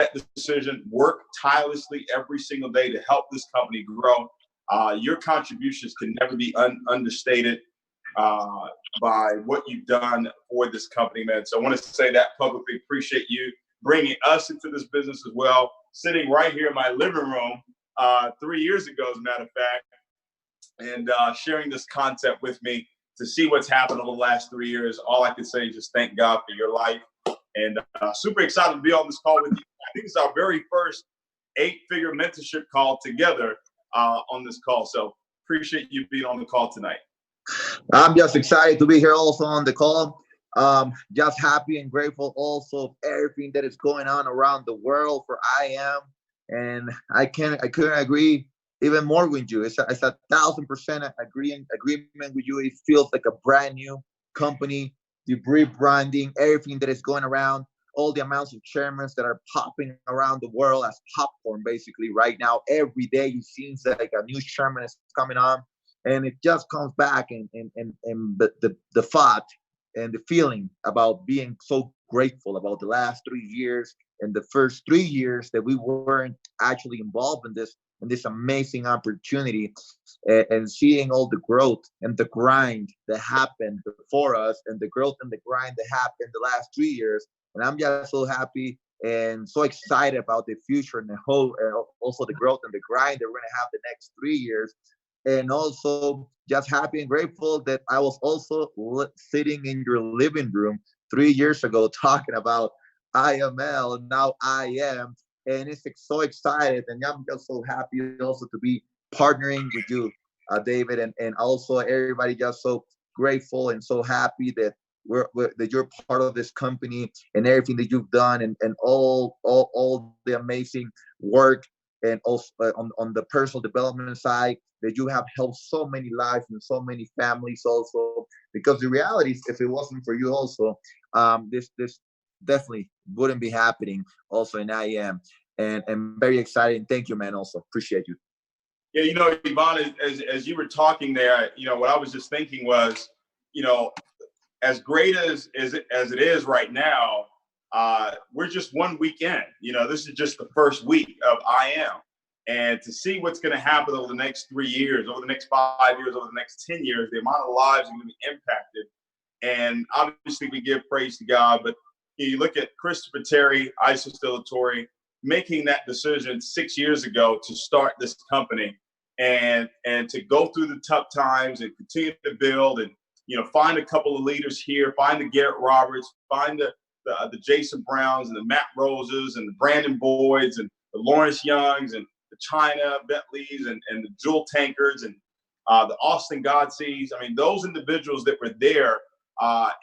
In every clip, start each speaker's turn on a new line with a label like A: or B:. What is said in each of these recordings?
A: that decision, work tirelessly every single day to help this company grow. Your contributions can never be understated by what you've done for this company, man. So I want to say that publicly. Appreciate you bringing us into this business as well. Sitting right here in my living room 3 years ago, as a matter of fact, and sharing this concept with me to see what's happened over the last 3 years. All I can say is just thank God for your life. And super excited to be on this call with you. I think it's our very first 8-figure mentorship call together on this call. So appreciate you being on the call tonight.
B: I'm just excited to be here also on the call. Just happy and grateful also of everything that is going on around the world for I am. And I couldn't agree even more with you. It's 1,000% agreement with you. It feels like a brand new company, the rebranding, everything that is going around, all the amounts of chairmen that are popping around the world as popcorn, basically right now. Every day it seems like a new chairman is coming on, and it just comes back and the thought and the feeling about being so grateful about the last 3 years and the first 3 years that we weren't actually involved in this amazing opportunity, and seeing all the growth and the grind that happened before us and the growth and the grind that happened the last 3 years. And I'm just so happy and so excited about the future and the whole, also the growth and the grind that we're going to have the next 3 years. And also just happy and grateful that I was also sitting in your living room 3 years ago talking about IML, and now I am. And it's so excited, and I'm just so happy also to be partnering with you, David, and also everybody just so grateful and so happy that that you're part of this company and everything that you've done, and all the amazing work, and also on the personal development side that you have helped so many lives and so many families also. Because the reality is, if it wasn't for you also, this definitely wouldn't be happening also in IAM. And very exciting. Thank you, man. Also appreciate you.
A: Yeah, Yvonne, as you were talking there, what I was just thinking was, as great as it is right now, we're just 1 week in. This is just the first week of IAM. And to see what's going to happen over the next 3 years, over the next 5 years, over the next 10 years, the amount of lives are going to be impacted. And obviously we give praise to God, but you look at Christopher Terry, 𝐈𝐯𝐴 making that decision 6 years ago to start this company, and to go through the tough times and continue to build, and find a couple of leaders here, find the Garrett Roberts, find the Jason Browns and the Matt Roses and the Brandon Boyds and the Lawrence Youngs and the China Bentleys and the Jewel Tankards and the Austin Godsey's. I mean, those individuals that were there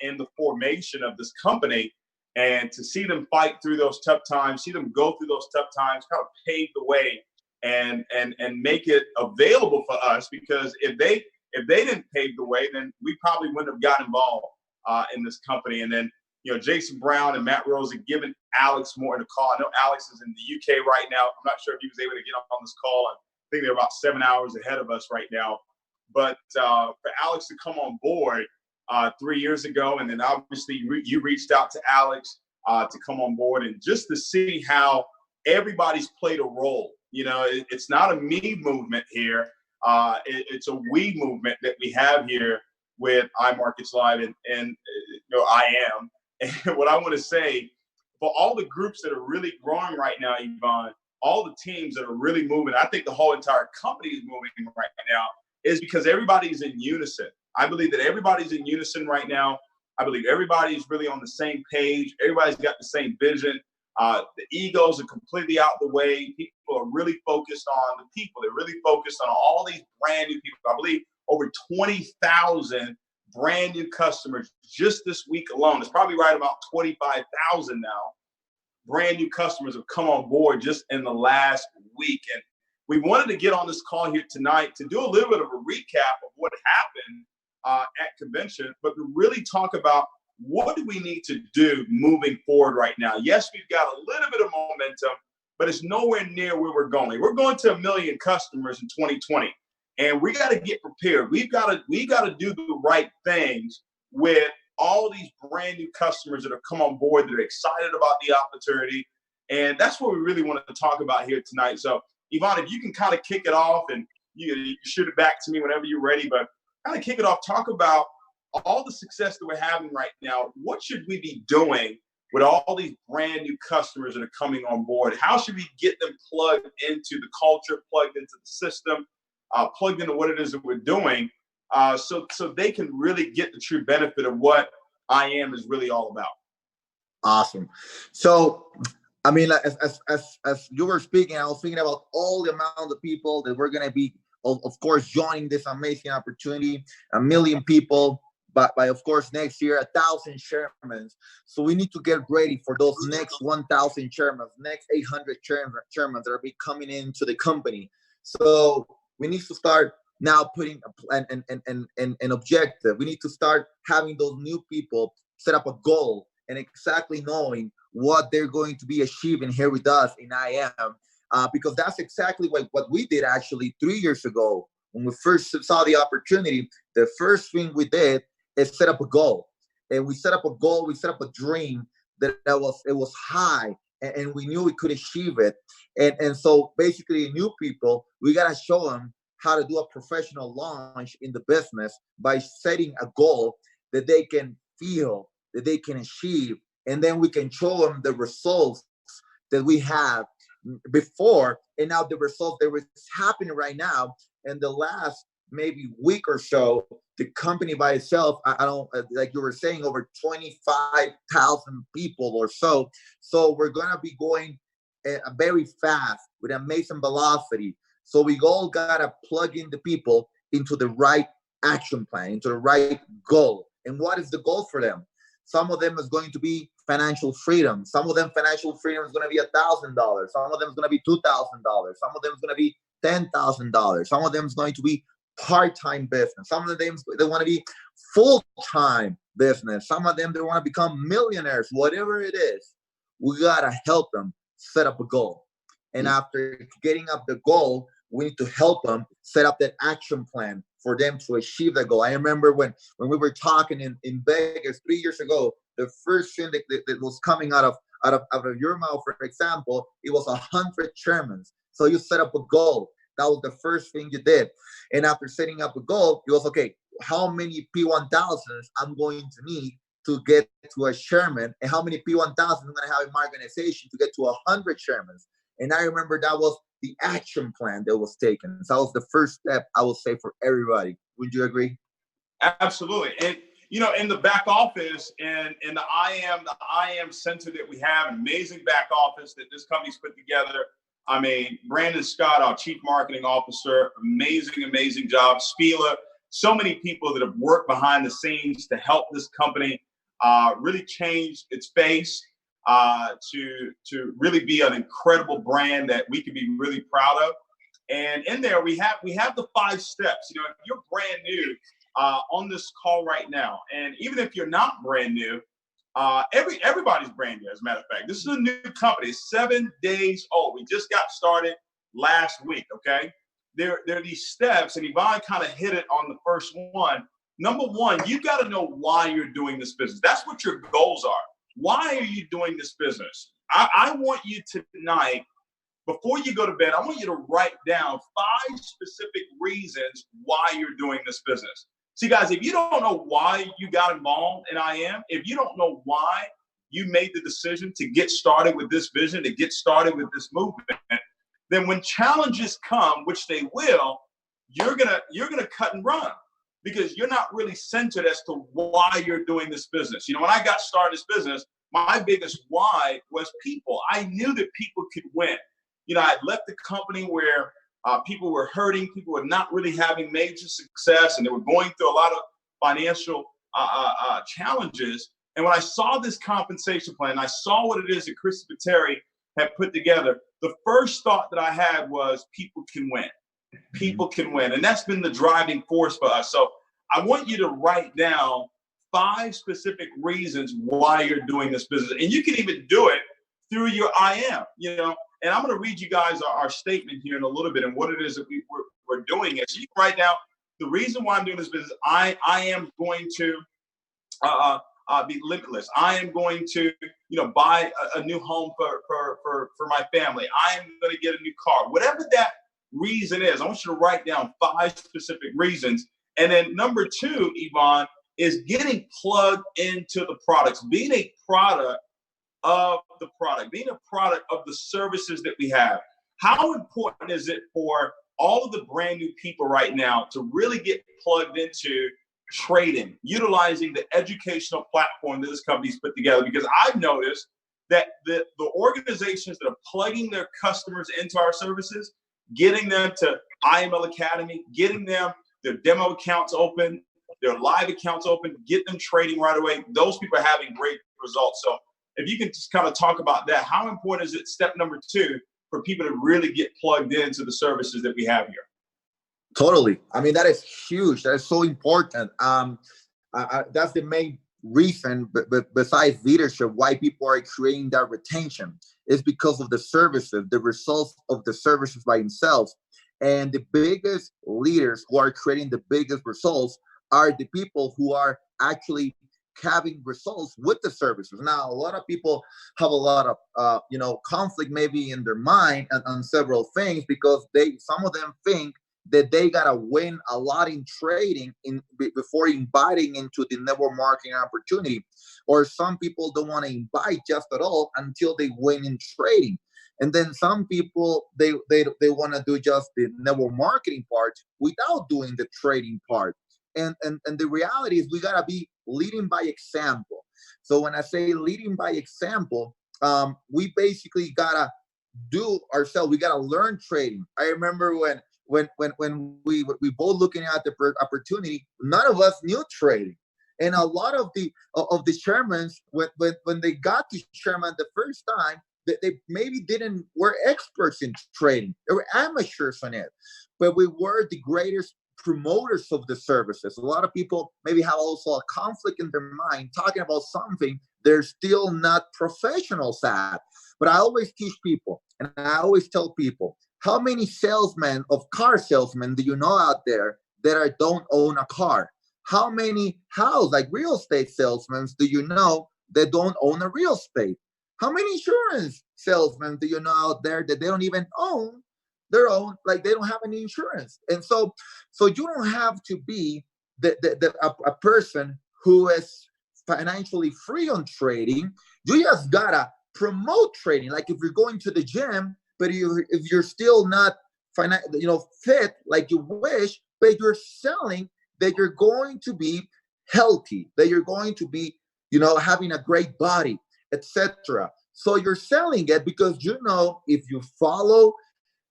A: in the formation of this company, and to see them fight through those tough times, see them go through those tough times, kind of pave the way and make it available for us. Because if they didn't pave the way, then we probably wouldn't have got involved in this company. And then, Jason Brown and Matt Rose have given Alex more in the call. I know Alex is in the UK right now. I'm not sure if he was able to get on this call. I think they're about 7 hours ahead of us right now. But for Alex to come on board 3 years ago, and then obviously you reached out to Alex to come on board, and just to see how everybody's played a role. It's not a me movement here. It's a we movement that we have here with iMarkets Live and I am. And what I want to say, for all the groups that are really growing right now, Yvonne, all the teams that are really moving, I think the whole entire company is moving right now, is because everybody's in unison. I believe that everybody's in unison right now. I believe everybody's really on the same page. Everybody's got the same vision. The egos are completely out the way. People are really focused on the people. They're really focused on all these brand new people. I believe over 20,000 brand new customers just this week alone. It's probably right about 25,000 now. Brand new customers have come on board just in the last week. And we wanted to get on this call here tonight to do a little bit of a recap of what happened at convention, but to really talk about what do we need to do moving forward right now. Yes, we've got a little bit of momentum, but it's nowhere near where we're going. We're going to 1 million customers in 2020, and we got to get prepared. We got to do the right things with all these brand new customers that have come on board, that are excited about the opportunity, And that's what we really wanted to talk about here tonight. So, Yvonne, if you can kind of kick it off, and you shoot it back to me whenever you're ready, but kind of kick it off, talk about all the success that we're having right now. What should we be doing with all these brand new customers that are coming on board? How should we get them plugged into the culture, plugged into the system, plugged into what it is that we're doing, so they can really get the true benefit of what I Am is really all about?
B: Awesome. So, I mean, as you were speaking, I was thinking about all the amount of people that we're going to be, of course, joining this amazing opportunity. 1 million people by of course, next year, 1,000 chairmen. So we need to get ready for those next 1,000 chairmen, next 800 chairmen that are be coming into the company. So we need to start now putting an objective. We need to start having those new people set up a goal and exactly knowing what they're going to be achieving here with us in I Am, because that's exactly what we did actually 3 years ago when we first saw the opportunity. The first thing we did is set up a goal, and we set up a goal. We set up a dream that was high, and we knew we could achieve it. And so basically, new people, we gotta show them how to do a professional launch in the business by setting a goal that they can feel, that they can achieve, and then we can show them the results that we have before, and now the results that is happening right now. In the last maybe week or so, the company by itself, I don't, like you were saying, over 25,000 people or so. So we're gonna be going very fast with amazing velocity. So we all gotta plug in the people into the right action plan, into the right goal. And what is the goal for them? Some of them is going to be financial freedom. Some of them financial freedom is going to be $1,000. Some of them is going to be $2,000. Some of them is going to be $10,000. Some of them is going to be part-time business. Some of them, they want to be full-time business. Some of them, they want to become millionaires. Whatever it is, we got to help them set up a goal. And after getting up the goal, we need to help them set up that action plan for them to achieve that goal. I remember when we were talking in Vegas 3 years ago, the first thing that was coming out of your mouth, for example, it was 100 chairmen. So you set up a goal. That was the first thing you did. And after setting up a goal, it was, okay, how many P1000s I'm going to need to get to a chairman, and how many P1000s I'm going to have in my organization to get to 100 chairmen. And I remember that was the action plan that was taken. So that was the first step, I would say, for everybody. Would you agree?
A: Absolutely. And, you know, in the back office, in the I Am center that we have, an amazing back office that this company's put together. I mean, Brandon Scott, our Chief Marketing Officer, amazing job. Spila, so many people that have worked behind the scenes to help this company really change its face, to really be an incredible brand that we can be really proud of. And in there, we have the 5 steps. You know, if you're brand new on this call right now, and even if you're not brand new, everybody's brand new, as a matter of fact. This is a new company, 7 days old. We just got started last week, okay? There are these steps, and Yvonne kind of hit it on the first one. Number one, you got to know why you're doing this business. That's what your goals are. Why are you doing this business? I want you tonight, before you go to bed, I want you to write down 5 specific reasons why you're doing this business. See, guys, if you don't know why you got involved in I Am, if you don't know why you made the decision to get started with this vision, to get started with this movement, then when challenges come, which they will, you're gonna cut and run, because you're not really centered as to why you're doing this business. You know, when I got started this business, my biggest why was people. I knew that people could win. You know, I had left the company where people were hurting, people were not really having major success, and they were going through a lot of financial challenges. And when I saw this compensation plan, I saw what it is that Christopher Terry had put together, the first thought that I had was people can win. People can win. And that's been the driving force for us. So I want you to write down 5 specific reasons why you're doing this business. And you can even do it through your I Am, you know. And I'm going to read you guys our statement here in a little bit and what it is that we're doing it. So you can write down the reason why I'm doing this business. I am going to be limitless. I am going to, buy a new home for my family. I am going to get a new car. Whatever that reason is, I want you to write down 5 specific reasons. And then number 2, Yvonne, is getting plugged into the products, being a product of the product, being a product of the services that we have. How important is it for all of the brand new people right now to really get plugged into trading, utilizing the educational platform that this company's put together? Because I've noticed that the organizations that are plugging their customers into our services, getting them to IML Academy, getting them their demo accounts open, their live accounts open, get them trading right away, those people are having great results. So if you can just kind of talk about that, how important is it, step number 2, for people to really get plugged into the services that we have here?
B: Totally. I mean, that is huge. That is so important. That's the main reason, but besides leadership, why people are creating that retention is because of the services, the results of the services by themselves. And the biggest leaders who are creating the biggest results are the people who are actually having results with the services. Now, a lot of people have a lot of, conflict maybe in their mind on several things, because some of them think that they got to win a lot in trading before inviting into the network marketing opportunity. Or some people don't want to invite just at all until they win in trading. And then some people, they want to do just the network marketing part without doing the trading part. And the reality is we got to be leading by example. So when I say leading by example, we basically got to do ourselves. We got to learn trading. I remember when we both looking at the opportunity, none of us knew trading. And a lot of the chairmen, when they got to chairman the first time, they maybe were experts in trading. They were amateurs on it, but we were the greatest promoters of the services. A lot of people maybe have also a conflict in their mind talking about something they're still not professionals at. But I always teach people, and I always tell people, how many salesmen of car salesmen do you know out there that don't own a car? How many like real estate salesmen do you know that don't own a real estate? How many insurance salesmen do you know out there that they don't even own their own, like they don't have any insurance? And so you don't have to be a person who is financially free on trading. You just gotta promote trading. Like if you're going to the gym, but if you're still not fit like you wish, but you're selling that you're going to be healthy, that you're going to be, having a great body, etc. So you're selling it because if you follow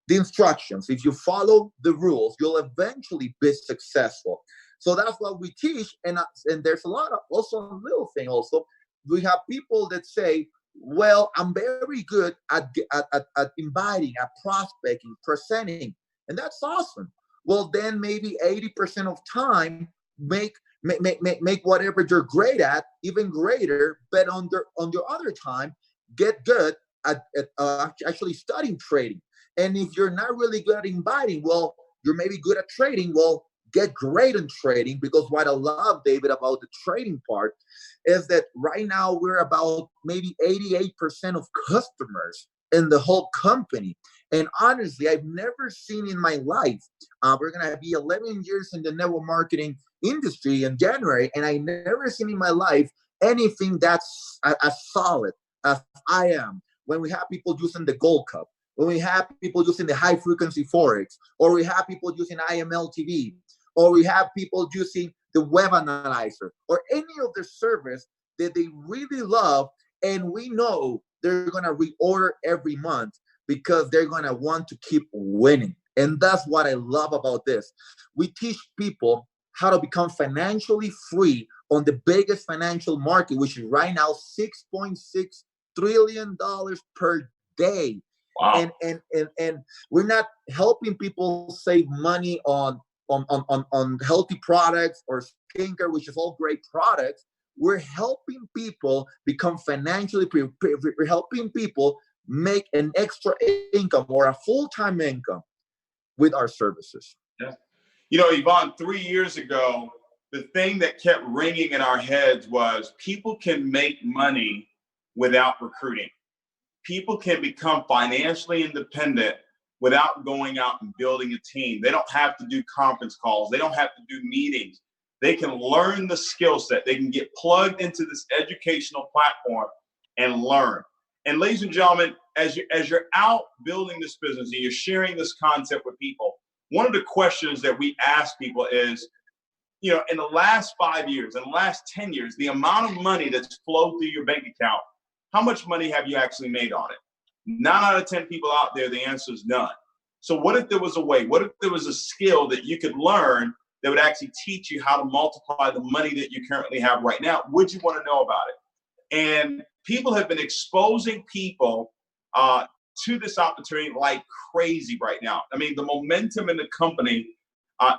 B: the instructions, if you follow the rules, you'll eventually be successful. So that's what we teach. And there's a lot of also a little thing also. We have people that say, well, I'm very good at inviting, at prospecting, presenting, and that's awesome. Well, then maybe 80% of time make whatever you're great at even greater, but on your other time, get good at actually studying trading. And if you're not really good at inviting, well, you're maybe good at trading. Well, get great in trading, because what I love, David, about the trading part is that right now we're about maybe 88% of customers in the whole company. And honestly, I've never seen in my life, we're going to be 11 years in the network marketing industry in January, and I never seen in my life anything that's as solid as I am. When we have people using the Gold Cup, when we have people using the high frequency Forex, or we have people using IML TV, or we have people using the web analyzer, or any of the service that they really love, and we know they're going to reorder every month because they're going to want to keep winning. And that's what I love about this. We teach people how to become financially free on the biggest financial market, which is right now $6.6 trillion per day. Wow. And we're not helping people save money on healthy products or skincare, which is all great products. We're helping people become financially free. We're helping people make an extra income or a full-time income with our services.
A: Yeah. Yvonne, 3 years ago, the thing that kept ringing in our heads was people can make money without recruiting. People can become financially independent without going out and building a team. They don't have to do conference calls. They don't have to do meetings. They can learn the skill set. They can get plugged into this educational platform and learn. And ladies and gentlemen, as you're out building this business and you're sharing this concept with people, one of the questions that we ask people is, you know, in the last 5 years, in the last 10 years, the amount of money that's flowed through your bank account, how much money have you actually made on it? 9 out of 10 people out there, the answer is none. So what if there was a way? What if there was a skill that you could learn that would actually teach you how to multiply the money that you currently have right now? Would you want to know about it? And people have been exposing people to this opportunity like crazy right now. I mean, the momentum in the company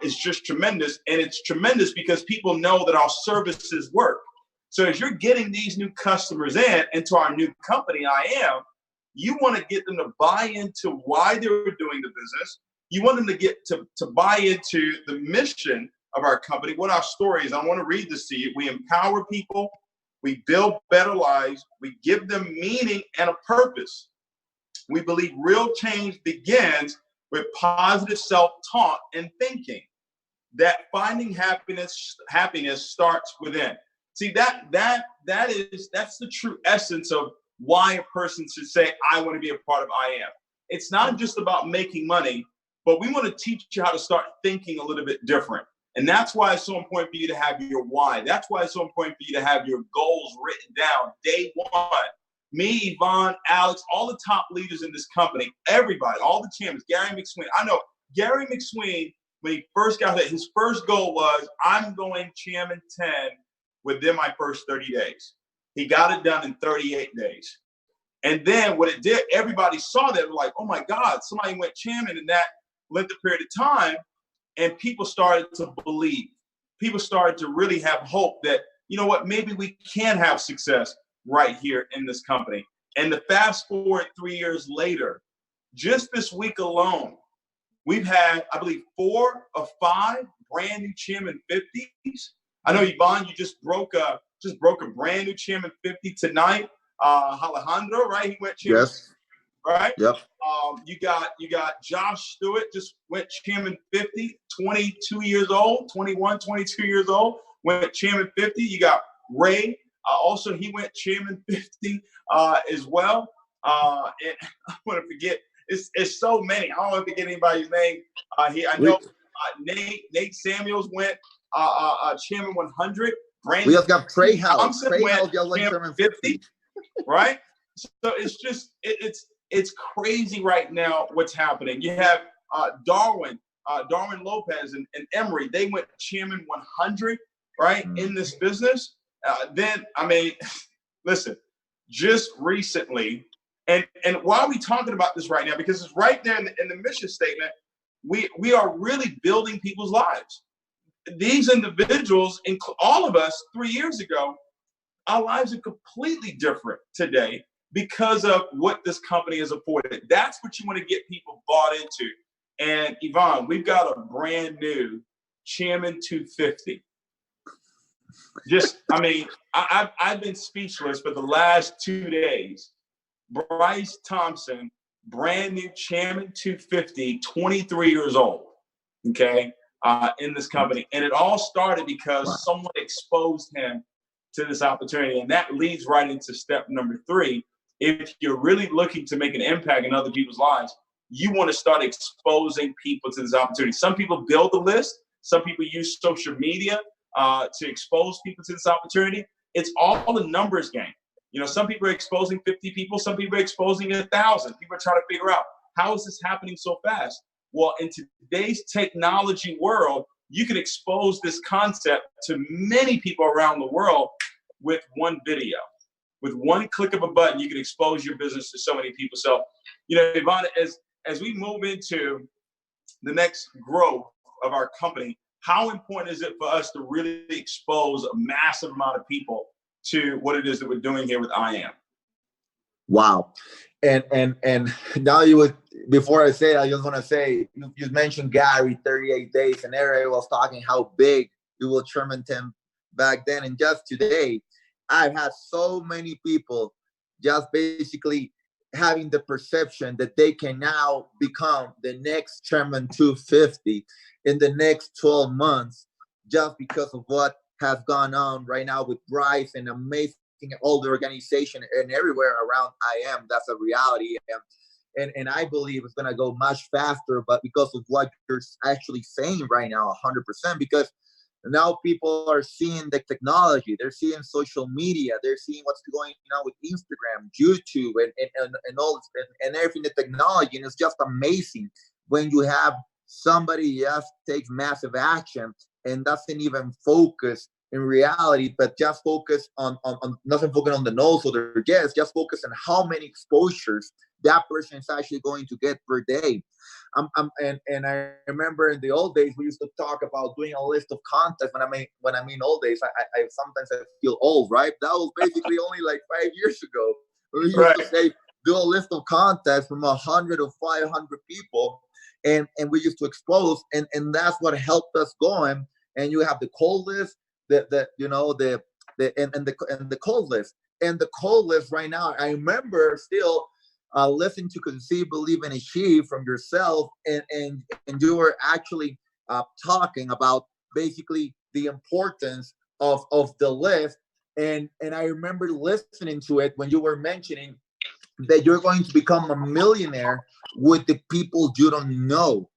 A: is just tremendous. And it's tremendous because people know that our services work. So as you're getting these new customers into our new company, you want to get them to buy into why they're doing the business. You want them to get to buy into the mission of our company, what our story is. I want to read this to you. We empower people. We build better lives. We give them meaning and a purpose. We believe real change begins with positive self-talk and thinking. That finding happiness starts within. See, that's the true essence of why a person should say, I want to be a part of I Am. It's not just about making money, but we want to teach you how to start thinking a little bit different. And that's why it's so important for you to have your why. That's why it's so important for you to have your goals written down day one. Me, Yvonne, Alex, all the top leaders in this company, everybody, all the chairmen, Gary McSween. I know Gary McSween, when he first got there, his first goal was, I'm going chairman 10 within my first 30 days. He got it done in 38 days. And then what it did, everybody saw that, like, oh my God, somebody went chairman in that length of period of time. And people started to believe. People started to really have hope that, you know what, maybe we can have success right here in this company. And to fast forward 3 years later, just this week alone, we've had, I believe, 4 or 5 brand new chairman 50s. I know, Yvonne, you just broke a brand new chairman 50 tonight. Alejandro, right? He went chairman.
B: Yes.
A: Right?
B: Yep.
A: You got Josh Stewart, just went chairman 50, 22 years old, 21, 22 years old, went chairman 50. You got Ray, also he went chairman 50 as well. And I want to forget, it's so many. I don't want to forget anybody's name here. I know Nate Samuels went chairman 100. Brandon,
B: we also got Trey House.
A: Thompson went chairman 50, right? So it's just, it's crazy right now what's happening. You have Darwin Lopez and Emory. They went chairman 100, right, in this business. Then, I mean, listen, just recently, and why are we talking about this right now? Because it's right there in the mission statement. We are really building people's lives. These individuals, all of us 3 years ago, our lives are completely different today because of what this company has afforded. That's what you want to get people bought into. And Yvonne, we've got a brand new Chairman 250. Just, I mean, I've been speechless for the last 2 days. Bryce Thompson, brand new Chairman 250, 23 years old, okay, in this company. And it all started because someone exposed him to this opportunity. And that leads right into step number 3. If you're really looking to make an impact in other people's lives, you want to start exposing people to this opportunity. Some people build the list. Some people use social media to expose people to this opportunity. It's all a numbers game. You know, some people are exposing 50 people. Some people are exposing 1,000. People are trying to figure out, how is this happening so fast? Well, in today's technology world, you can expose this concept to many people around the world with one video. With one click of a button, you can expose your business to so many people. So, you know, Yvonne, as we move into the next growth of our company, how important is it for us to really expose a massive amount of people to what it is that we're doing here with I Am?
B: Wow. And now before I say it, I just want to say, you mentioned Gary, 38 days, and Eric was talking how big 𝐓𝐻𝐸𝐻 back then. And just today, I've had so many people just basically having the perception that they can now become the next Chairman 250 in the next 12 months just because of what has gone on right now with Bryce and amazing all the organization and everywhere around IM. That's a reality. And I believe it's going to go much faster, but because of what you're actually saying right now, 100%, because now people are seeing the technology, they're seeing social media, they're seeing what's going on with Instagram, YouTube, and all and everything, the technology, and it's just amazing when you have somebody just takes massive action and doesn't even focus in reality, but just focus on nothing focus on the nose or the yes, just focus on how many exposures that person is actually going to get per day. And I remember in the old days we used to talk about doing a list of contests. When I mean old days, I sometimes I feel old, right? That was basically only like 5 years ago. We used to say do a list of contests from 100 or 500 people, and we used to expose, and that's what helped us going. And you have the cold list, the cold list, and the cold list right now. I remember still listening to Conceive, Believe, and Achieve from yourself, and you were actually talking about basically the importance of the list, and I remember listening to it when you were mentioning that you're going to become a millionaire with the people you don't know.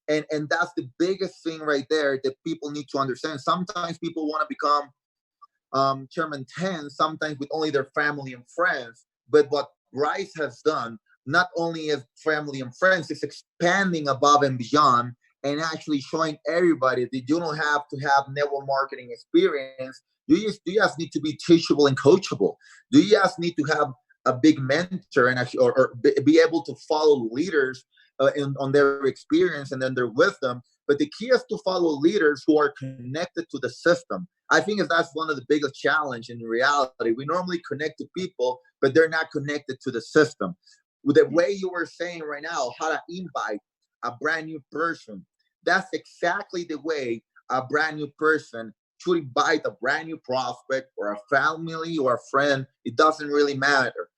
B: And that's the biggest thing right there that people need to understand. Sometimes people want to become Chairman 10, sometimes with only their family and friends. But what Bryce has done, not only as family and friends, is expanding above and beyond and actually showing everybody that you don't have to have network marketing experience. You just need to be teachable and coachable. You just need to have a big mentor and actually, or be able to follow leaders on their experience and then their wisdom. But the key is to follow leaders who are connected to the system. I think that's one of the biggest challenge in reality. We normally connect to people, but they're not connected to the system. With the way you were saying right now, how to invite a brand new person, that's exactly the way a brand new person should invite a brand new prospect or a family or a friend. It doesn't really matter.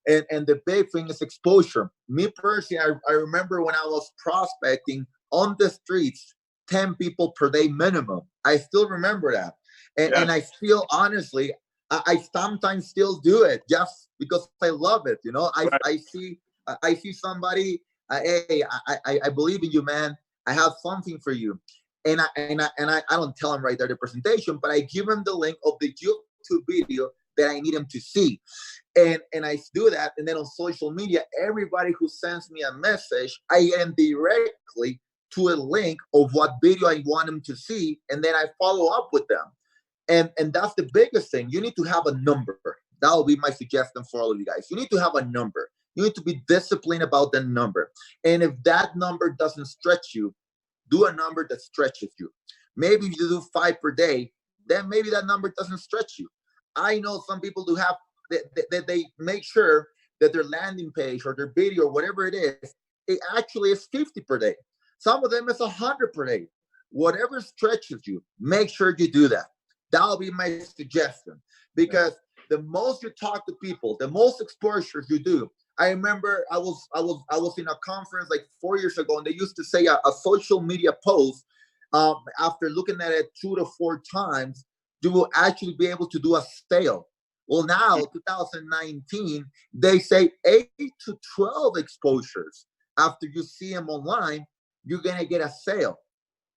B: And the big thing is exposure. Me personally, I remember when I was prospecting on the streets, 10 people per day minimum. I still remember that. And I still, honestly, I sometimes still do it just because I love it. You know, I see somebody, hey, I believe in you, man. I have something for you. And I don't tell them right there the presentation, but I give them the link of the YouTube video that I need them to see. And I do that. And then on social media, everybody who sends me a message, I get them directly to a link of what video I want them to see. And then I follow up with them. And that's the biggest thing. You need to have a number. That will be my suggestion for all of you guys. You need to have a number. You need to be disciplined about the number. And if that number doesn't stretch you, do a number that stretches you. Maybe if you do 5 per day, then maybe that number doesn't stretch you. I know some people do have that they make sure that their landing page or their video or whatever it is, it actually is 50 per day. Some of them is 100 per day. Whatever stretches you, make sure you do that. That'll be my suggestion, because the most you talk to people, the most exposures you do. I remember I was in a conference like 4 years ago, and they used to say a social media post, after looking at it 2 to 4 times, you will actually be able to do a sale. Well, now 2019, they say 8 to 12 exposures. After you see them online, you're gonna get a sale.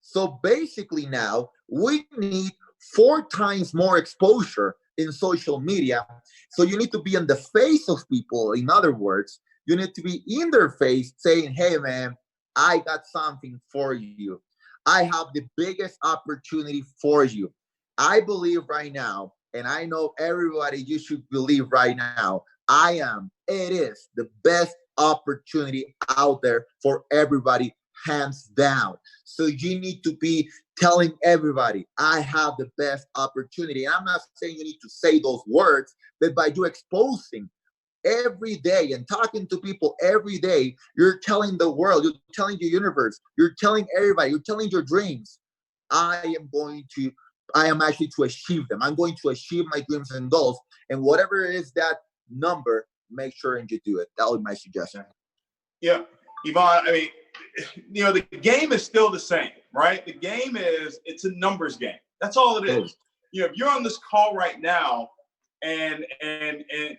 B: So basically now we need 4 times more exposure in social media. So you need to be in the face of people. In other words, you need to be in their face saying, hey man, I got something for you. I have the biggest opportunity for you. I believe right now, and I know everybody, you should believe right now, it is the best opportunity out there for everybody, hands down. So you need to be telling everybody, I have the best opportunity. And I'm not saying you need to say those words, but by you exposing every day and talking to people every day, you're telling the world, you're telling the universe, you're telling everybody, you're telling your dreams, I am going to I am actually to achieve them. I'm going to achieve my dreams and goals. And whatever is that number, make sure and you do it. That would be my suggestion.
A: Yeah. Yvonne, I mean, the game is still the same, right? The game it's a numbers game. That's all it is. If you're on this call right now and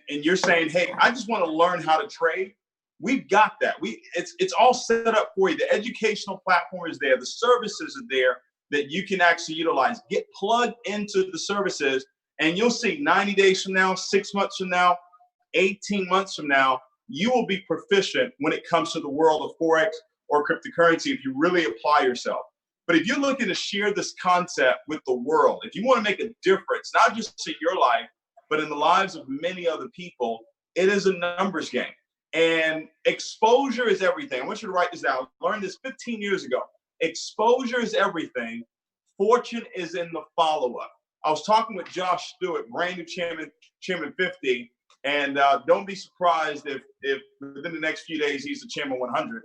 A: you're saying, hey, I just want to learn how to trade, we've got that. It's all set up for you. The educational platform is there. The services are there that you can actually utilize. Get plugged into the services, and you'll see 90 days from now, 6 months from now, 18 months from now, you will be proficient when it comes to the world of Forex or cryptocurrency if you really apply yourself. But if you're looking to share this concept with the world, if you want to make a difference, not just in your life, but in the lives of many other people, it is a numbers game. And exposure is everything. I want you to write this down. I learned this 15 years ago. Exposure is everything. Fortune is in the follow-up. I was talking with Josh Stewart, brand new chairman 50, and don't be surprised if within the next few days he's the chairman 100.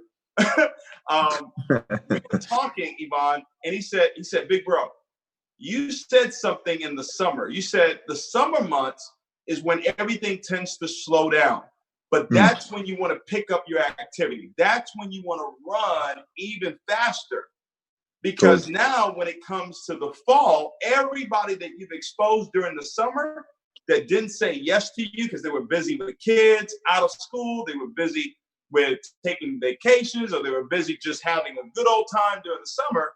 A: We were talking, Yvonne, and he said, big bro, you said something in the summer. You said the summer months is when everything tends to slow down. But that's when you want to pick up your activity. That's when you want to run even faster. Because now when it comes to the fall, everybody that you've exposed during the summer that didn't say yes to you because they were busy with kids, out of school, they were busy with taking vacations, or they were busy just having a good old time during the summer,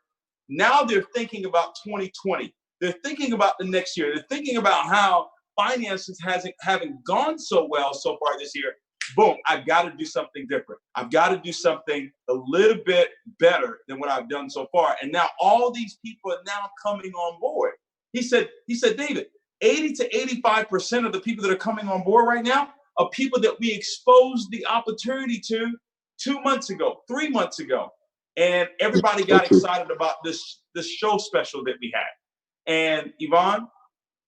A: now they're thinking about 2020. They're thinking about the next year. They're thinking about how finances haven't gone so well so far this year. Boom, I've got to do something different. I've got to do something a little bit better than what I've done so far. And now all these people are now coming on board. He said, David, 80 to 85% of the people that are coming on board right now are people that we exposed the opportunity to 2 months ago, 3 months ago. And everybody got excited about this show special that we had. And Yvonne,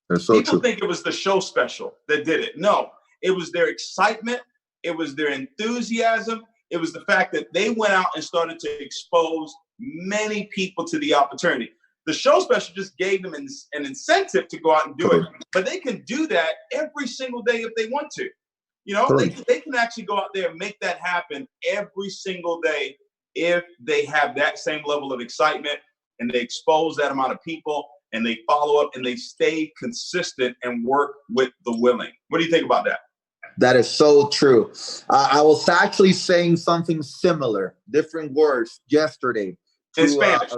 A: people think it was the show special that did it. No, it was their excitement. It was their enthusiasm. It was the fact that they went out and started to expose many people to the opportunity. The show special just gave them an incentive to go out and do it, but they can do that every single day if they want to. They can actually go out there and make that happen every single day if they have that same level of excitement and they expose that amount of people and they follow up and they stay consistent and work with the willing. What do you think about that?
B: That is so true. I was actually saying something similar, different words yesterday.
A: In Spanish.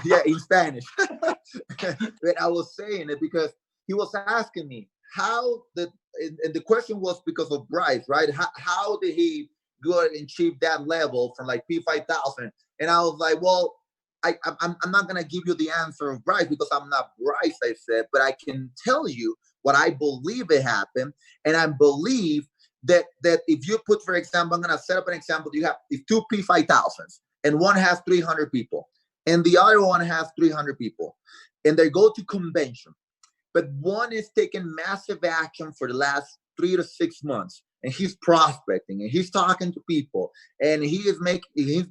B: Yeah, in Spanish. But I was saying it because he was asking me and the question was because of Bryce, right? How did he go and achieve that level from like P5000? And I was like, well, I'm not going to give you the answer of Bryce because I'm not Bryce, I said, but I can tell you what I believe it happened. And I believe that if you put, for example, I'm going to set up an example. You have two P5000s and one has 300 people and the other one has 300 people and they go to convention. But one is taking massive action for the last 3 to 6 months. And he's prospecting and he's talking to people and he's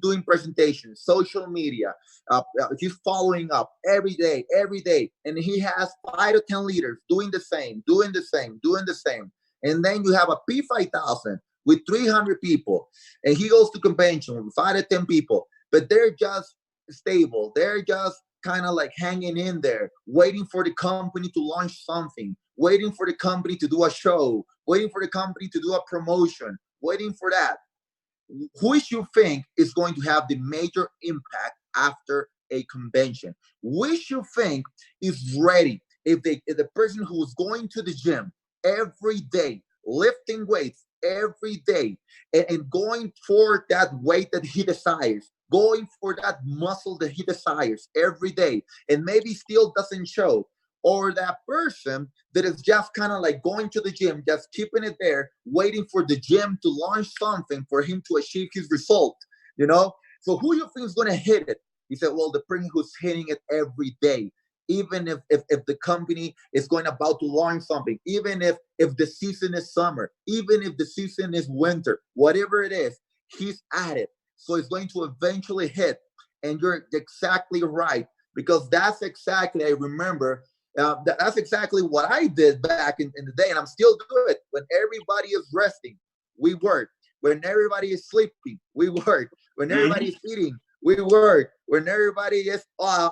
B: doing presentations, social media. He's following up every day. And he has 5 to 10 leaders doing the same. And then you have a P5000 with 300 people and he goes to convention with 5 to 10 people, but they're just stable. They're just kind of like hanging in there, waiting for the company to launch something, waiting for the company to do a show, waiting for the company to do a promotion, waiting for that. Who you think is going to have the major impact after a convention? Which you think is ready? If the person who is going to the gym every day, lifting weights every day, and going for that weight that he desires, going for that muscle that he desires every day, and maybe still doesn't show, or that person that is just kind of like going to the gym, just keeping it there, waiting for the gym to launch something for him to achieve his result, So who you think is going to hit it? He said, well, the person who's hitting it every day, even if the company is about to launch something, even if the season is summer, even if the season is winter, whatever it is, he's at it. So it's going to eventually hit. And you're exactly right. because that's exactly, I remember, that's exactly what I did back in the day, and I'm still doing it. When everybody is resting, we work. When everybody is sleeping, we work. When everybody is eating, we work. When everybody is, I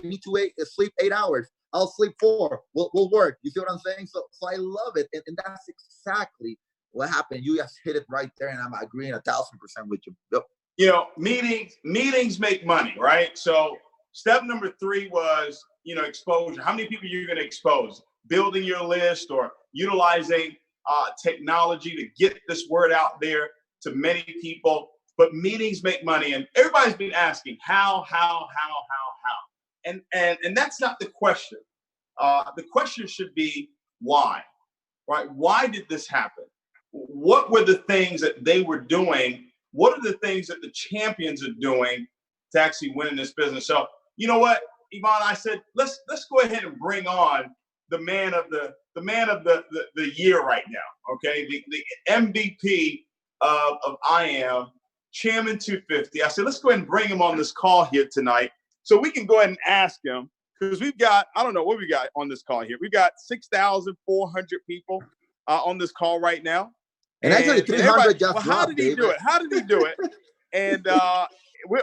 B: need to sleep 8 hours. I'll sleep 4. We'll work. You see what I'm saying? So I love it, and that's exactly what happened. You just hit it right there, and I'm agreeing 1,000% with you. Yep.
A: You know, meetings make money, right? So step number 3 was, you know, exposure. How many people you're going to expose? Building your list or utilizing technology to get this word out there to many people. But meetings make money, and everybody's been asking how, and that's not the question. The question should be why, right? Why did this happen? What were the things that they were doing? What are the things that the champions are doing to actually win in this business? So, you know what, Yvonne, I said, let's go ahead and bring on the man of the year right now. Okay, the MVP of I Am, Chairman 250. I said, let's go ahead and bring him on this call here tonight, so we can go ahead and ask him, because we've got, I don't know what we got on this call here. We've got 6,400 people on this call right now.
B: And actually, 300 just dropped.
A: How did he do it? How did he do it? And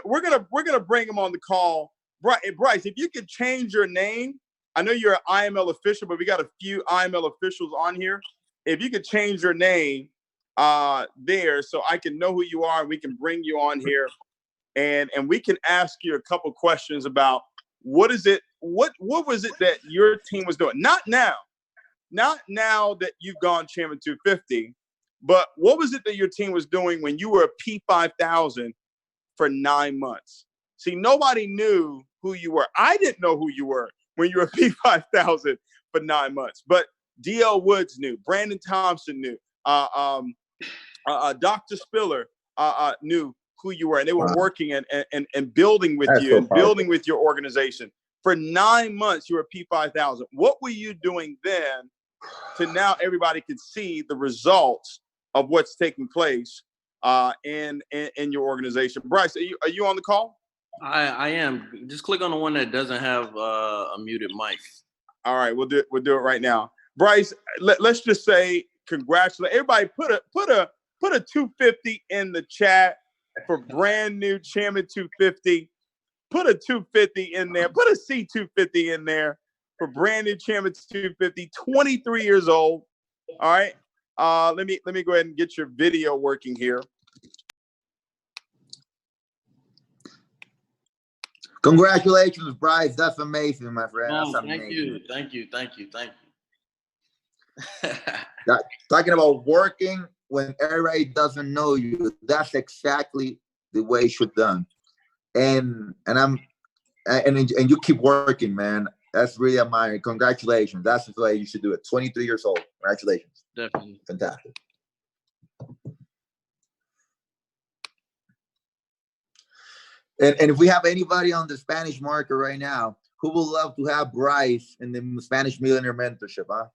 A: we're gonna bring him on the call. Bryce, if you could change your name, I know you're an IML official, but we got a few IML officials on here. If you could change your name there, so I can know who you are, and we can bring you on here, and we can ask you a couple questions about what was it that your team was doing? Not now that you've gone Chairman 250. But what was it that your team was doing when you were a P5000 for 9 months? See, nobody knew who you were. I didn't know who you were when you were a P5000 for 9 months. But D.L. Woods knew. Brandon Thompson knew. Dr. Spiller knew who you were. And they were working and building with you and building with your organization. For 9 months, you were a P5000. What were you doing then to now everybody could see the results of what's taking place in your organization? Bryce, are you on the call?
C: I am. Just click on the one that doesn't have a muted mic.
A: All right, we'll do it right now. Bryce, let's just say congratulate everybody. Put a 250 in the chat for brand new Chairman 250. Put a 250 in there. Put a C250 in there for brand new Chairman 250. 23 years old. All right. Let me go ahead and get your video working here.
B: Congratulations, Bryce. That's amazing, my friend.
C: Oh,
B: That's amazing.
C: Thank you.
B: Talking about working when everybody doesn't know you, that's exactly the way it should done. And you keep working, man. That's really admiring. Congratulations. That's the way you should do it. 23 years old. Congratulations.
C: Definitely.
B: Fantastic. And if we have anybody on the Spanish market right now who would love to have Bryce in the Spanish Millionaire mentorship, huh?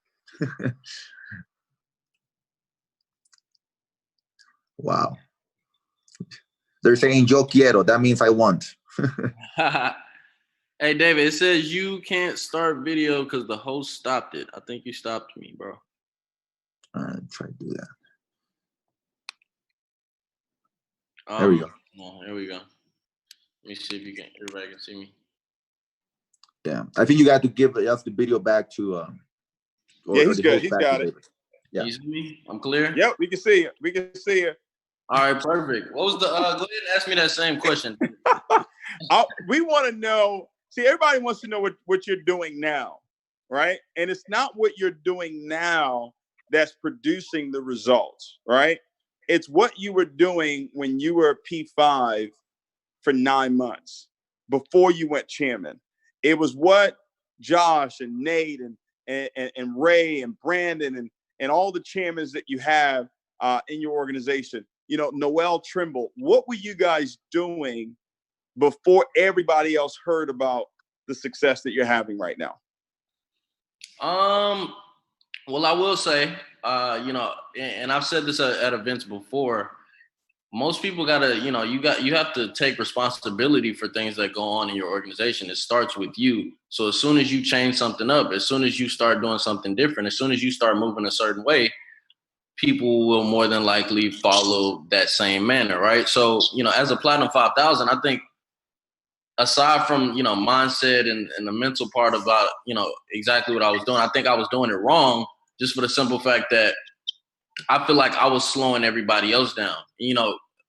B: Wow. They're saying yo quiero. That means I want.
C: Hey, David, it says you can't start video because the host stopped it. I think you stopped me, bro.
B: Try to do that.
C: There we go. There we go. Let me see if everybody can see me.
B: Yeah, I think you got to give us the video back to.
A: He's good. He's got it.
C: Yeah. You see me? I'm clear?
A: Yep, we can see you. We can see you.
C: All right, perfect. What was the? Go ahead and ask me that same question.
A: We want to know. See, everybody wants to know what you're doing now, right? And it's not what you're doing now that's producing the results, right? It's what you were doing when you were a P5 for 9 months before you went chairman. It was what Josh and Nate and Ray and Brandon and all the chairmans that you have in your organization. You know, Noel Trimble, what were you guys doing before everybody else heard about the success that you're having right now?
C: Well, I will say, you know, and I've said this at events before, most people gotta, you have to take responsibility for things that go on in your organization. It starts with you. So as soon as you change something up, as soon as you start doing something different, as soon as you start moving a certain way, people will more than likely follow that same manner, right? So, as a Platinum 5000, I think aside from, mindset and the mental part about, exactly what I was doing, I think I was doing it wrong just for the simple fact that I feel like I was slowing everybody else down.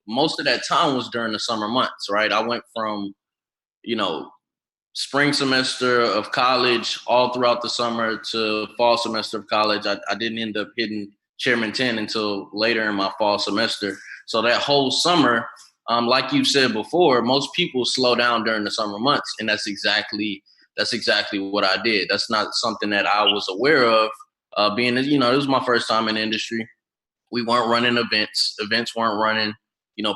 C: Most of that time was during the summer months, right? I went from, spring semester of college all throughout the summer to fall semester of college. I didn't end up hitting Chairman 10 until later in my fall semester. So that whole summer, like you said before, most people slow down during the summer months, and that's exactly what I did. That's not something that I was aware of. Being, it was my first time in the industry. We weren't running events. Events weren't running.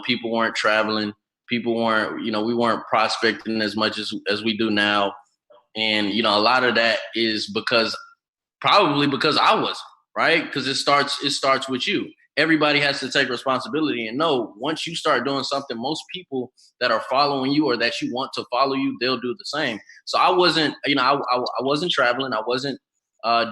C: People weren't traveling. People weren't, we weren't prospecting as much as we do now. And, a lot of that is probably because I wasn't, right? Because it starts with you. Everybody has to take responsibility and know once you start doing something, most people that are following you or that you want to follow you, they'll do the same. So I wasn't, I wasn't traveling. I wasn't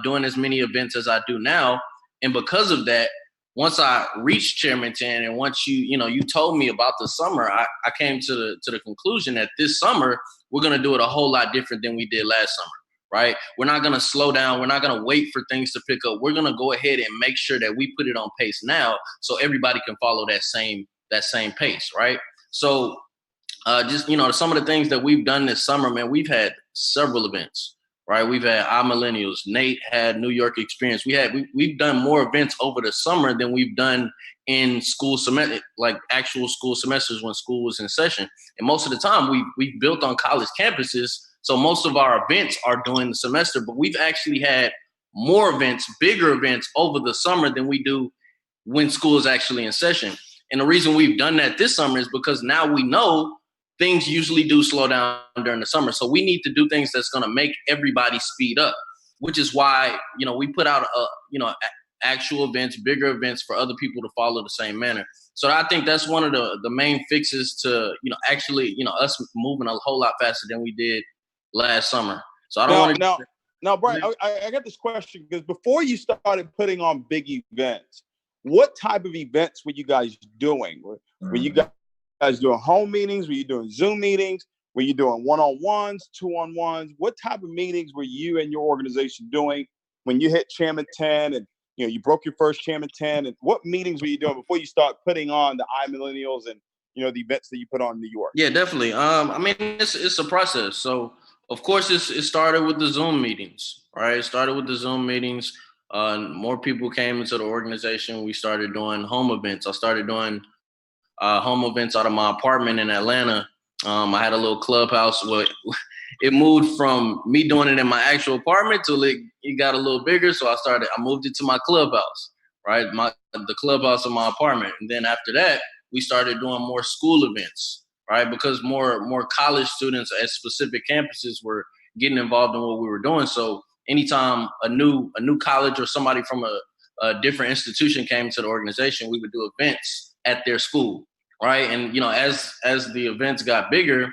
C: doing as many events as I do now. And because of that, once I reached Chairman 10 and once you told me about the summer, I came to the conclusion that this summer, we're going to do it a whole lot different than we did last summer, right? We're not going to slow down. We're not going to wait for things to pick up. We're going to go ahead and make sure that we put it on pace now so everybody can follow that same pace, right? So just, some of the things that we've done this summer, man, we've had several events. Right, we've had our millennials. Nate had New York experience. We've done more events over the summer than we've done in school semester, like actual school semesters when school was in session. And most of the time, we've built on college campuses, so most of our events are during the semester. But we've actually had more events, bigger events over the summer than we do when school is actually in session. And the reason we've done that this summer is because now we know things usually do slow down during the summer. So we need to do things that's going to make everybody speed up, which is why, we put out, actual events, bigger events for other people to follow the same manner. So I think that's one of the main fixes to, actually, us moving a whole lot faster than we did last summer. So I don't want to.
A: Now, Brian, I got this question because before you started putting on big events, what type of events were you guys doing? Were you guys doing home meetings? Were you doing Zoom meetings? Were you doing one-on-ones, two-on-ones? What type of meetings were you and your organization doing when you hit Chairman 10 and you broke your first Chairman 10? And what meetings were you doing before you start putting on the iMillennials and the events that you put on in New York?
C: Yeah, definitely. It's a process. So of course it started with the Zoom meetings, right? It started with the Zoom meetings. More people came into the organization. We started doing home events. I started doing home events out of my apartment in Atlanta. I had a little clubhouse. It moved from me doing it in my actual apartment till it got a little bigger. So I moved it to my clubhouse, right? The clubhouse of my apartment. And then after that, we started doing more school events, right? Because more college students at specific campuses were getting involved in what we were doing. So anytime a new college or somebody from a different institution came to the organization, we would do events at their school. Right. And, as the events got bigger,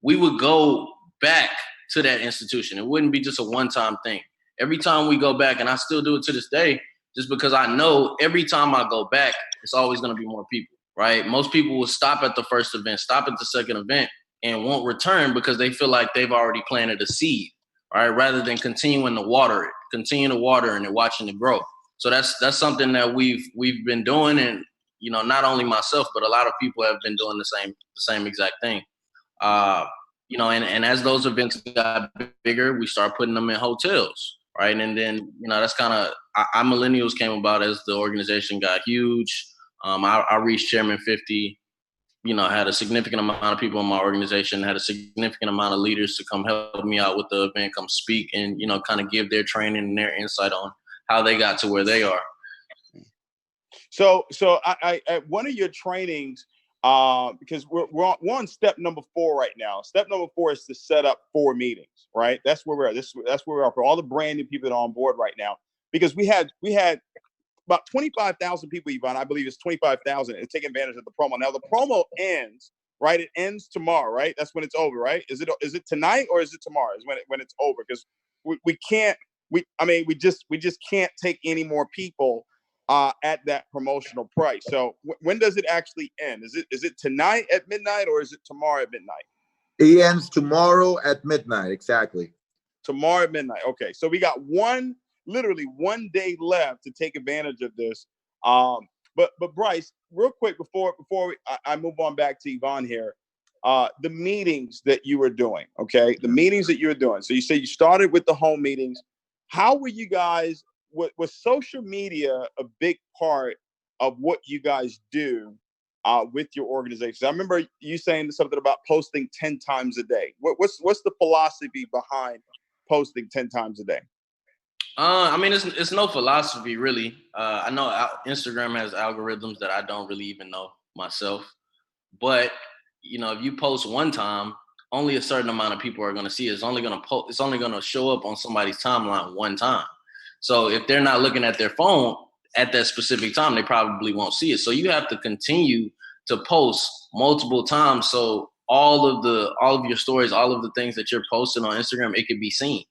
C: we would go back to that institution. It wouldn't be just a one-time thing. Every time we go back, and I still do it to this day, just because I know every time I go back, it's always going to be more people. Right. Most people will stop at the first event, stop at the second event, and won't return because they feel like they've already planted a seed. Right. Rather than continuing to water and watching it grow. So that's something that we've been doing. And not only myself, but a lot of people have been doing the same exact thing. And as those events got bigger, we started putting them in hotels, right? And then, that's kind of, our millennials came about as the organization got huge. I reached Chairman 50, had a significant amount of people in my organization, had a significant amount of leaders to come help me out with the event, come speak and, kind of give their training and their insight on how they got to where they are.
A: So I at one of your trainings, because we're on step number 4 right now. Step number 4 is to set up 4 meetings, right? That's where we're at. That's where we are for all the brand new people that are on board right now. Because we had about 25,000 people, Yvonne, I believe it's 25,000, is taking advantage of the promo. Now the promo ends, right? It ends tomorrow, right? That's when it's over, right? Is it tonight or is it tomorrow? Is when it's over? Because we just can't take any more people at that promotional price. So when does it actually end? Is it tonight at midnight or is it tomorrow at midnight?
B: It ends tomorrow at midnight, exactly.
A: Tomorrow at midnight. Okay, so we got literally one day left to take advantage of this. But Bryce, real quick before I move on back to Yvonne here, the meetings that you were doing, okay? The meetings that you were doing. So you say you started with the home meetings. How were you guys, was social media a big part of what you guys do with your organization? I remember you saying something about posting 10 times a day. What's the philosophy behind posting 10 times a day?
C: I mean, it's no philosophy really. I know Instagram has algorithms that I don't really even know myself, but you know, if you post one time, only a certain amount of people are going to see it. It's only going to show up on somebody's timeline one time. So if they're not looking at their phone at that specific time, they probably won't see it. So you have to continue to post multiple times. So all of your stories, all of the things that you're posting on Instagram, it could be seen.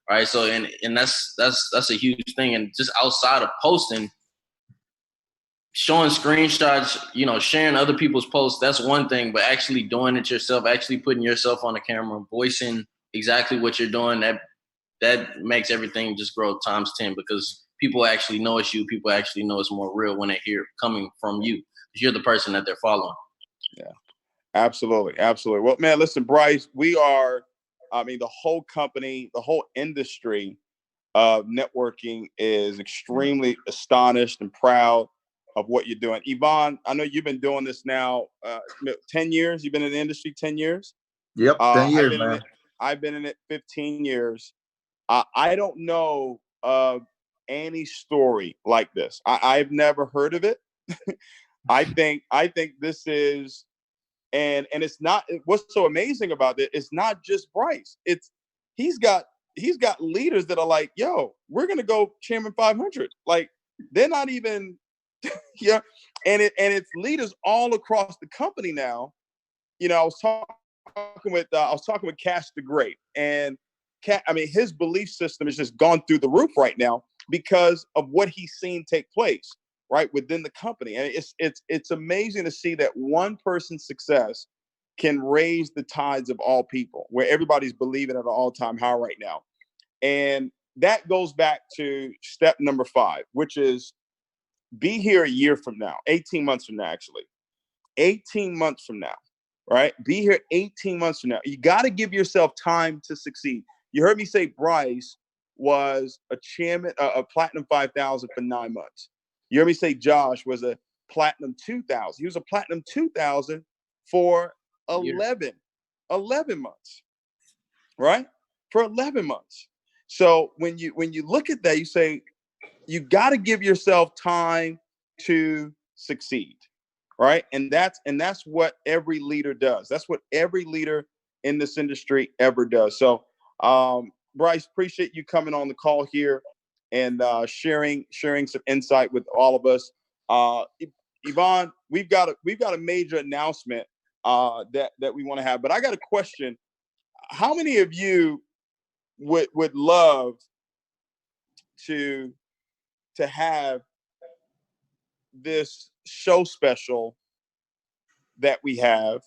C: Right. So, and that's a huge thing. And just outside of posting, showing screenshots, you know, sharing other people's posts, that's one thing, but actually doing it yourself, actually putting yourself on the camera, voicing exactly what you're doing, that makes everything just grow times 10, because people actually know it's you. People actually know it's more real when they hear it coming from you, because you're the person that they're following.
A: Yeah, absolutely. Absolutely. Well, man, listen, Bryce, the whole company, the whole industry of networking is extremely astonished and proud of what you're doing. Yvonne, I know you've been doing this now 10 years. You've been in the industry 10 years?
B: Yep, 10 years, man.
A: I've been in it 15 years. I don't know of any story like this. I've never heard of it. I think this is, and it's not, what's so amazing about it, it's not just Bryce. He's got leaders that are like, yo, we're gonna go Chairman 500. Like, they're not even yeah. And it's leaders all across the company now. You know, I was talking with 𝐂𝐀𝐍𝐀𝐋 the Great, and his belief system has just gone through the roof right now because of what he's seen take place right within the company. And it's amazing to see that one person's success can raise the tides of all people, where everybody's believing at an all-time high right now. And that goes back to step number 5, which is be here a year from now, 18 months from now, actually. 18 months from now, right? Be here 18 months from now. You got to give yourself time to succeed. You heard me say Bryce was a chairman, a platinum 5,000 for 9 months. You heard me say Josh was a platinum 2,000. He was a platinum 2,000 for 11 months, right? For 11 months. So when you look at that, you say, you got to give yourself time to succeed, right? And that's what every leader does. That's what every leader in this industry ever does. So, Bryce, appreciate you coming on the call here and sharing some insight with all of us. Yvonne, we've got a major announcement that we want to have, but I got a question. How many of you would love to have this show special that we have?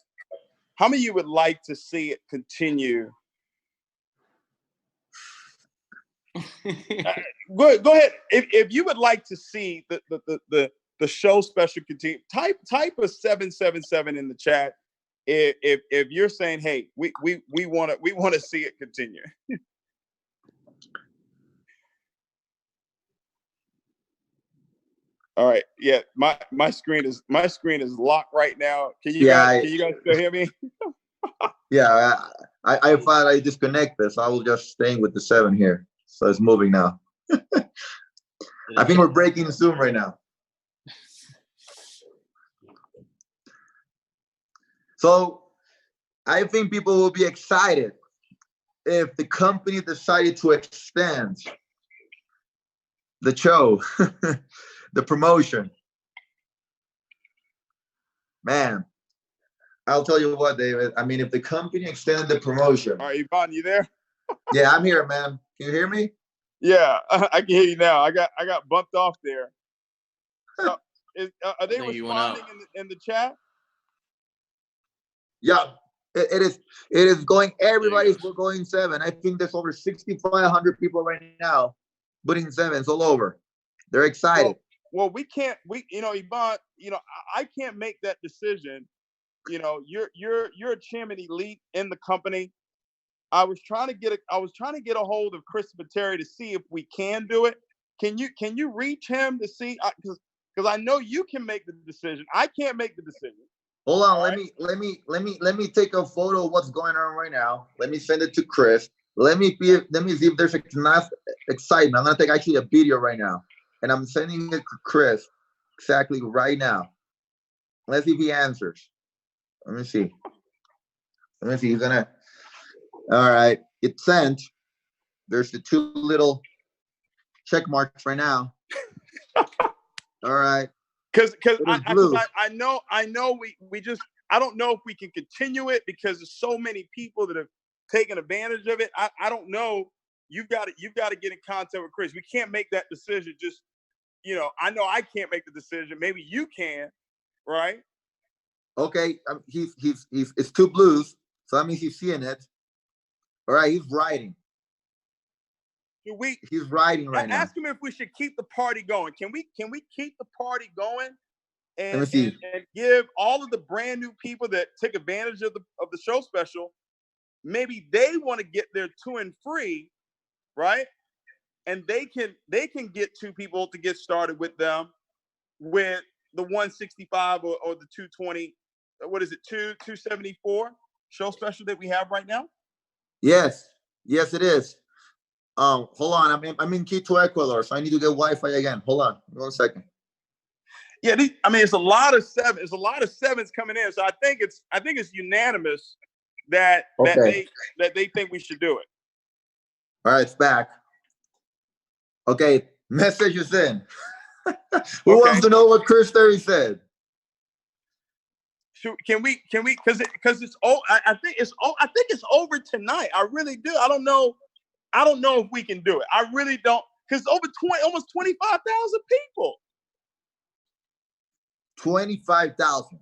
A: How many of you would like to see it continue? Go ahead. If you would like to see the show special continue, type a 777 in the chat. If you're saying, hey, we want to see it continue. All right. Yeah, my screen is locked right now. Can you guys still hear me?
B: Yeah, I thought I disconnected, so I was just staying with the 7 here. So it's moving now. I think we're breaking Zoom right now. So I think people will be excited if the company decided to extend the show. the promotion. Man, I'll tell you what, David. I mean, if the company extended the promotion.
A: All right, Yvonne, you there?
B: Yeah, I'm here, man. Can you hear me?
A: Yeah, I can hear you now. I got bumped off there. So, are they responding in the chat?
B: Yeah, it is going. Everybody's going 7. I think there's over 6,500 people right now putting 7s all over. They're excited.
A: Well, Yvonne, I can't make that decision. You're a chairman elite in the company. I was trying to get a hold of Christopher Terry to see if we can do it. Can you reach him to see? Because I know you can make the decision. I can't make the decision.
B: Hold on. Let me take a photo of what's going on right now. Let me send it to Chris. Let me see if there's enough excitement. I'm gonna take actually a video right now, and I'm sending it to Chris exactly right now. Let's see if he answers. Let me see. He's gonna. All right, it's sent. There's the 2 little check marks right now. All right.
A: Because I know we just, I don't know if we can continue it because there's so many people that have taken advantage of it. I don't know. You've got to get in contact with Chris. We can't make that decision. Just, I know I can't make the decision. Maybe you can, right?
B: Okay. It's 2 blues. So that means he's seeing it. All right, he's writing. He's writing right now.
A: Ask him if we should keep the party going. Can we keep the party going and give all of the brand new people that took advantage of the show special, maybe they want to get their 2 and free, right? And they can get 2 people to get started with them with the 165 or the 220. What is it? 274 show special that we have right now? Yes,
B: it is. Hold on, I'm in Quito, Ecuador, so I need to get Wi-Fi again. Hold on, 1 second.
A: Yeah, it's a lot of 7. There's a lot of 7s coming in, so I think it's unanimous that they think we should do it.
B: All right, it's back. Okay, message is in. Who wants to know what Chris Terry said?
A: Can we? Because it's I think it's over tonight. I really do. I don't know if we can do it. I really don't. Because almost 25,000 people.
B: 25,000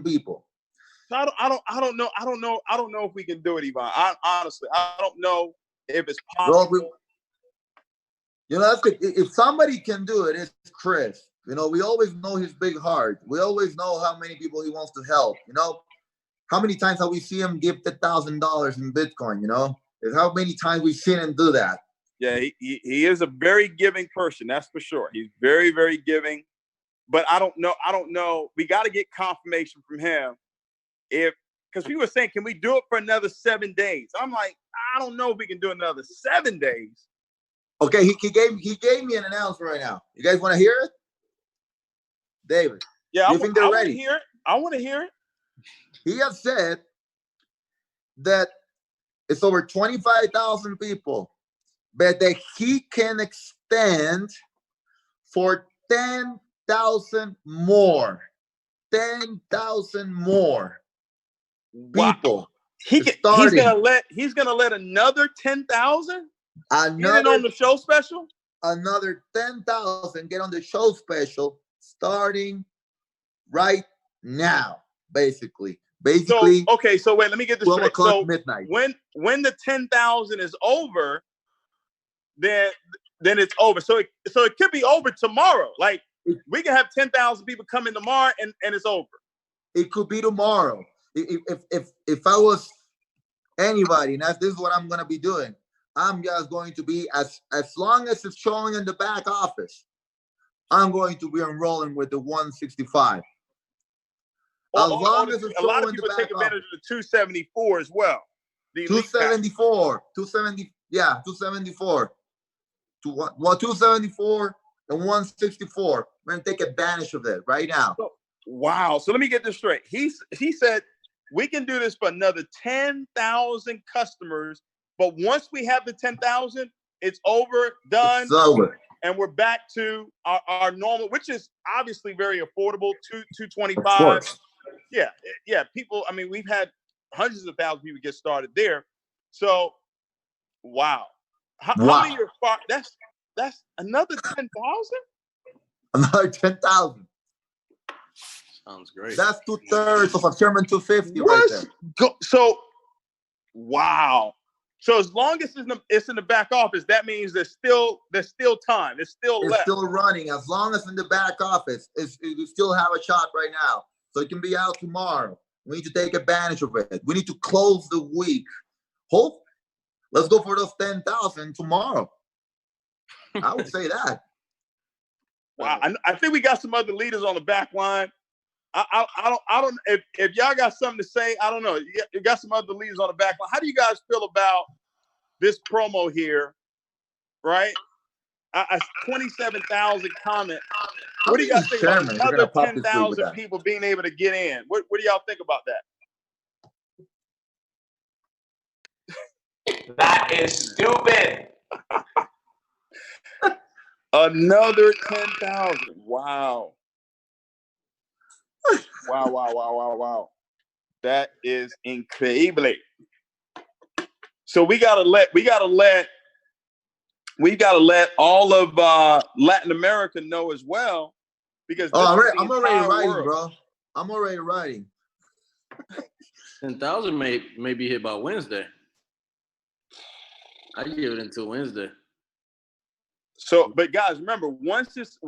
B: people.
A: So I don't know if we can do it, Yvonne. Honestly, I don't know if it's possible.
B: That's good. If somebody can do it, it's Chris. We always know his big heart. We always know how many people he wants to help. How many times have we seen him give $1,000 in Bitcoin? Is how many times we've seen him do that.
A: Yeah, he is a very giving person. That's for sure. He's very, very giving. But I don't know. We got to get confirmation from him. Because we were saying, can we do it for another 7 days? I'm like, I don't know if we can do another 7 days.
B: Okay, he gave me an announcement right now. You guys want to hear it? David.
A: Yeah,
B: I think they're ready.
A: Hear it. I want to hear it.
B: He has said that it's over 25,000 people, but that he can extend for 10,000 more. 10,000 more people.
A: He's gonna let another 10,000 get on the show special.
B: Another 10,000 get on the show special starting right now. Basically. So
A: wait, let me get this straight. So
B: midnight.
A: When the 10,000 is over, then it's over. So it could be over tomorrow. Like we can have 10,000 people come in tomorrow and it's over.
B: It could be tomorrow. If I was anybody, and this is what I'm gonna be doing, I'm just going to be as long as it's showing in the back office, I'm going to be enrolling with the 165. As long as it's
A: a lot of people take advantage of the 274 as well. The
B: 274, 270, yeah, 274. 274 and 164. We're gonna take advantage of it right now.
A: Wow. So let me get this straight. He said we can do this for another 10,000 customers, but once we have the 10,000, it's over, done.
B: It's over.
A: and we're back to our normal, which is obviously very affordable, $225. Yeah. People, I mean, we've had hundreds of thousands of people get started there. So, wow. How many are that's another 10,000?
B: Another 10,000.
C: Sounds great.
B: That's 2/3 of a Sherman 250 right there.
A: So, wow. So as long as it's in the back office, that means there's still time. It's still left.
B: It's still running. As long as in the back office, you still have a shot right now. So it can be out tomorrow. We need to take advantage of it. We need to close the week. Let's go for those 10,000 tomorrow. I would say that.
A: Wow. I think we got some other leaders on the back line. I don't if y'all got something to say, I don't know. You got some other leaders on the back line. How do you guys feel about this promo here? Right? 27,000 comments. What do you guys think about another 10,000 people being able to get in? What do y'all think about that?
D: That is stupid.
A: Another 10,000. Wow. Wow. That is incredible. So we gotta let all of Latin America know as well, because
B: I'm already writing, bro. I'm already writing.
C: 10,000 may be hit by Wednesday. I give it until Wednesday.
A: So, but guys, remember, once it's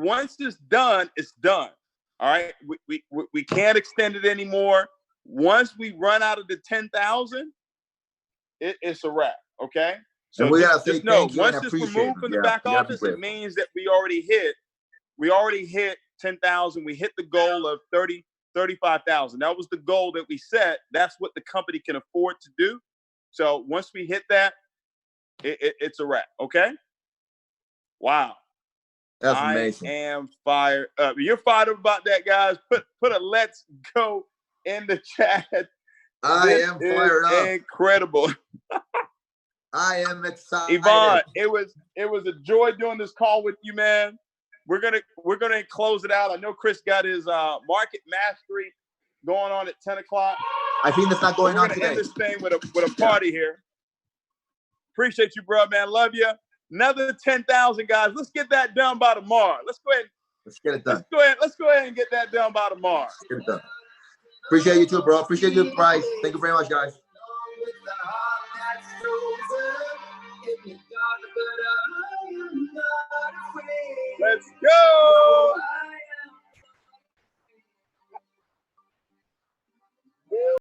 A: done, it's done. All right, we can't extend it anymore. Once we run out of the 10,000, it's a wrap. Okay. So just know, once it's removed from the back office, it means that we already hit 10,000. We hit the goal of 35,000. That was the goal that we set. That's what the company can afford to do. So once we hit that, it's a wrap. Okay. Wow.
B: That's amazing.
A: I am fired up. You're fired up about that, guys. Put a let's go in the chat.
B: I am fired up.
A: Incredible.
B: I am excited.
A: Yvonne, it was a joy doing this call with you, man. We're gonna close it out. I know Chris got his market mastery going on at 10 o'clock.
B: I think that's not going on today.
A: We're gonna end this thing with a party here. Appreciate you, bro, man. Love you. Another 10,000, guys. Let's get that done by tomorrow. Let's go ahead.
B: Let's get it done.
A: Let's go ahead and get that done by tomorrow.
B: Let's get it done. Appreciate you too, bro. Appreciate you, Bryce. Thank you very much, guys.